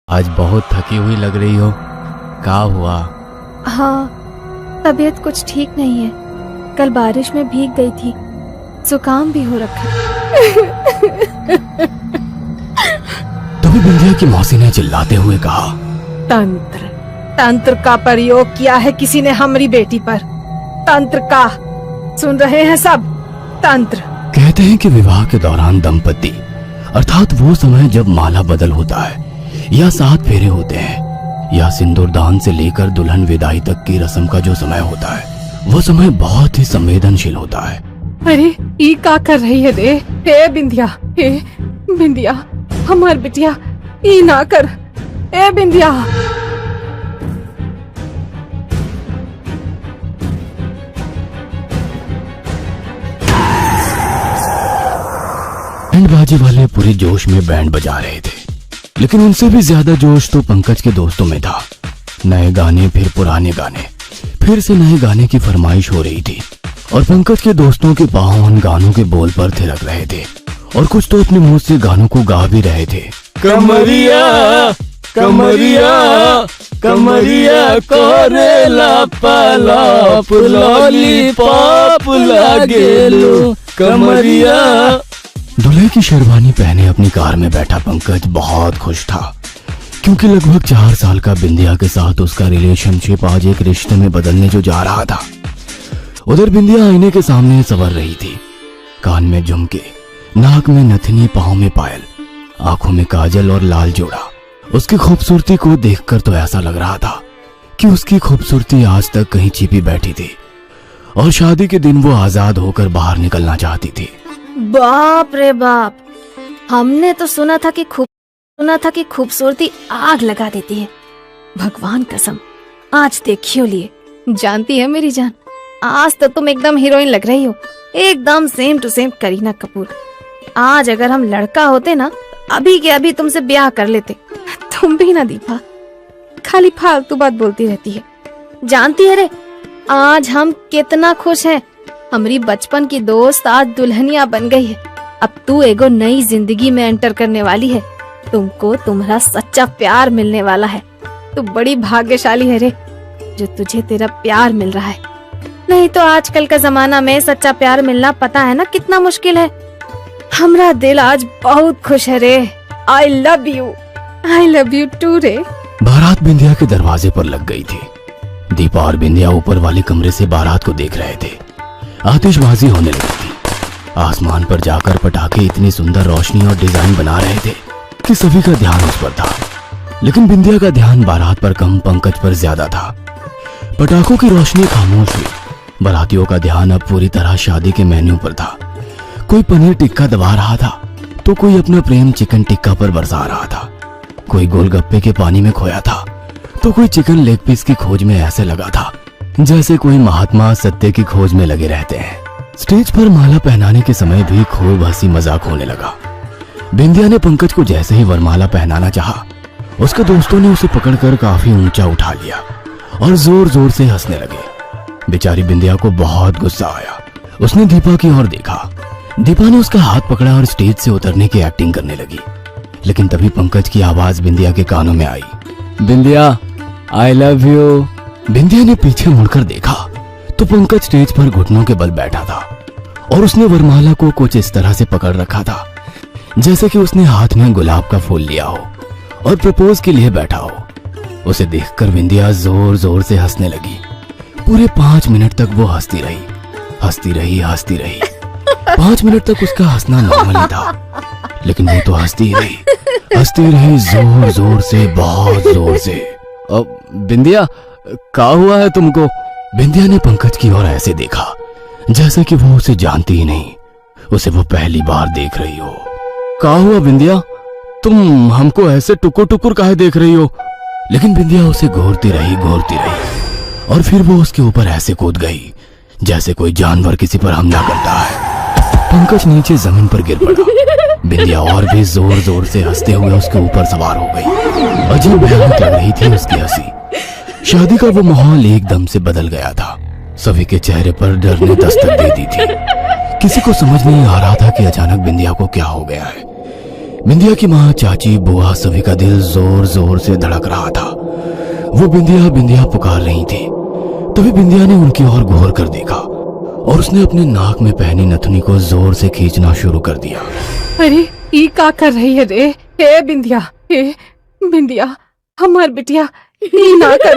आज बहुत थकी हुई लग रही हो, क्या हुआ? हाँ, तबीयत कुछ ठीक नहीं है। कल बारिश में भीग गई थी, जुकाम भी हो रखा। तभी बिंदिया की मौसी ने चिल्लाते हुए कहा, तंत्र तंत्र का प्रयोग किया है किसी ने हमारी बेटी पर। तंत्र का, सुन रहे हैं सब? तंत्र। कहते हैं कि विवाह के दौरान दंपति अर्थात वो समय जब माला बदल होता है या 7 फेरे होते हैं या सिंदूर दान से लेकर दुल्हन विदाई तक की रस्म का जो समय होता है, वो समय बहुत ही संवेदनशील होता है। अरे ई का कर रही है रे? हे बिंदिया, हे बिंदिया, हमार बिटिया, ई ना कर। ए बिंदिया। बैंड बाजे वाले पूरे जोश में बैंड बजा रहे थे, लेकिन उनसे भी ज्यादा जोश तो पंकज के दोस्तों में था। नए गाने, फिर पुराने गाने, फिर से नए गाने की फरमाइश हो रही थी और पंकज के दोस्तों के पांव उन गानों के बोल पर थिरक रहे थे और कुछ तो अपने मुंह से गानों को गा भी रहे थे। कमरिया कमरिया कमरिया कोरेला पालाप लॉलीपॉप लागेलो कमरिया। दूल्हे की शेरवानी पहने अपनी कार में बैठा पंकज बहुत खुश था, क्योंकि लगभग 4 साल का बिंदिया के साथ उसका रिलेशनशिप आज एक रिश्ते में बदलने जो जा रहा था। उधर बिंदिया आईने के सामने संवर रही थी, कान में झुमके, नाक में नथनी, पाँव में पायल, आंखों में काजल और लाल जोड़ा। उसकी खूबसूरती को देखकर तो ऐसा लग रहा था कि उसकी खूबसूरती आज तक कहीं छिपी बैठी थी और शादी के दिन वो आजाद होकर बाहर निकलना चाहती थी। बाप रे बाप, हमने तो सुना था कि खूबसूरती आग लगा देती है। भगवान कसम, आज देखियो लिए। जानती है मेरी जान, आज तो तुम एकदम हीरोइन लग रही हो, एकदम same to same Kareena Kapoor. आज अगर हम लड़का होते ना, अभी के अभी तुमसे ब्याह कर लेते। तुम भी ना दीपा, खाली फालतू बात बोलती रहती है। जानती है रे, आज हम कितना खुश हैं। हमारी बचपन की दोस्त आज दुल्हनिया बन गई है। अब तू एगो नई जिंदगी में एंटर करने वाली है। तुमको तुम्हारा सच्चा प्यार मिलने वाला है। तू बड़ी भाग्यशाली है रे, जो तुझे तेरा प्यार मिल रहा है। नहीं तो आजकल का जमाना में सच्चा प्यार मिलना पता है ना कितना मुश्किल है। हमारा दिल आज बहुत खुश है रे। आई लव यू टू रे। बारात बिंदिया के दरवाजे पर लग गई थी। दीपा और बिंदिया ऊपर वाले कमरे से बारात को देख रहे थे। आतिशबाजी होने लगी थी। आसमान पर जाकर पटाखे इतनी सुंदर रोशनी और डिजाइन बना रहे थे कि सभी का ध्यान उस पर था, लेकिन बिंदिया का ध्यान बारात पर कम, पंकज पर ज्यादा था। पटाखों की रोशनी खामोश हुई। बारातियों का ध्यान अब पूरी तरह शादी के मेन्यू पर था। कोई पनीर टिक्का दबा रहा था तो कोई अपना प्रेम चिकन टिक्का पर बरसा रहा था। कोई गोलगप्पे के पानी में खोया था तो कोई चिकन लेग पीस की खोज में ऐसे लगा था जैसे कोई महात्मा सत्य की खोज में लगे रहते हैं। स्टेज पर माला पहनाने के समय भी खूब हंसी मजाक होने लगा। बिंदिया ने पंकज को जैसे ही वरमाला पहनाना चाहा, उसके दोस्तों ने उसे पकड़कर काफी ऊंचा उठा लिया और जोर जोर से हंसने लगे। बेचारी बिंदिया को बहुत गुस्सा आया। उसने दीपा की ओर देखा। दीपा ने उसका हाथ पकड़ा और स्टेज से उतरने की एक्टिंग करने लगी, लेकिन तभी पंकज की आवाज बिंदिया के कानों में आई, बिंदिया आई लव यू। बिंदिया ने पीछे मुड़कर देखा तो पंकज स्टेज पर घुटनों के बल बैठा था और उसने वरमाला को कुछ इस तरह से पकड़ रखा था जैसे कि उसने हाथ में गुलाब का फूल लिया हो और प्रपोज के लिए बैठा हो। उसे देखकर बिंदिया जोर जोर से हंसने लगी। पूरे 5 मिनट तक वो हंसती रही। 5 मिनट तक उसका हंसना नॉर्मल ही था, लेकिन वो तो हंसती रही जोर जोर से, बहुत जोर से। अब बिंदिया, क्या हुआ है तुमको? बिंदिया ने पंकज की ओर ऐसे देखा जैसे कि वो उसे जानती ही नहीं, उसे वो पहली बार देख रही हो। क्या हुआ बिंदिया, तुम हमको ऐसे टुकुर टुकुर काहे देख रही हो? लेकिन बिंदिया उसे घूरती रही और फिर वो उसके ऊपर ऐसे कूद गई जैसे कोई जानवर किसी पर हमला करता है। पंकज नीचे जमीन पर गिर पड़ा। बिंदिया और भी जोर जोर से हंसते हुए उसके ऊपर सवार हो गई। अजीब भयानक लग रही थी उसकी हंसी। शादी का वो माहौल एकदम से बदल गया था। सभी के चेहरे पर डर ने दस्तक दे दी थी। किसी को समझ नहीं आ रहा था कि अचानक बिंदिया को क्या हो गया है। बिंदिया की माँ, चाची, बुआ सभी का दिल जोर जोर से धड़क रहा था। वो बिंदिया बिंदिया पुकार रही थी। तभी बिंदिया ने उनकी ओर घूर कर देखा और उसने अपने नाक में पहनी नथुनी को जोर से खींचना शुरू कर दिया। अरे ई का कर रही है रे? हे बिंदिया, हे बिंदिया, हमार बिटिया, ई ना कर।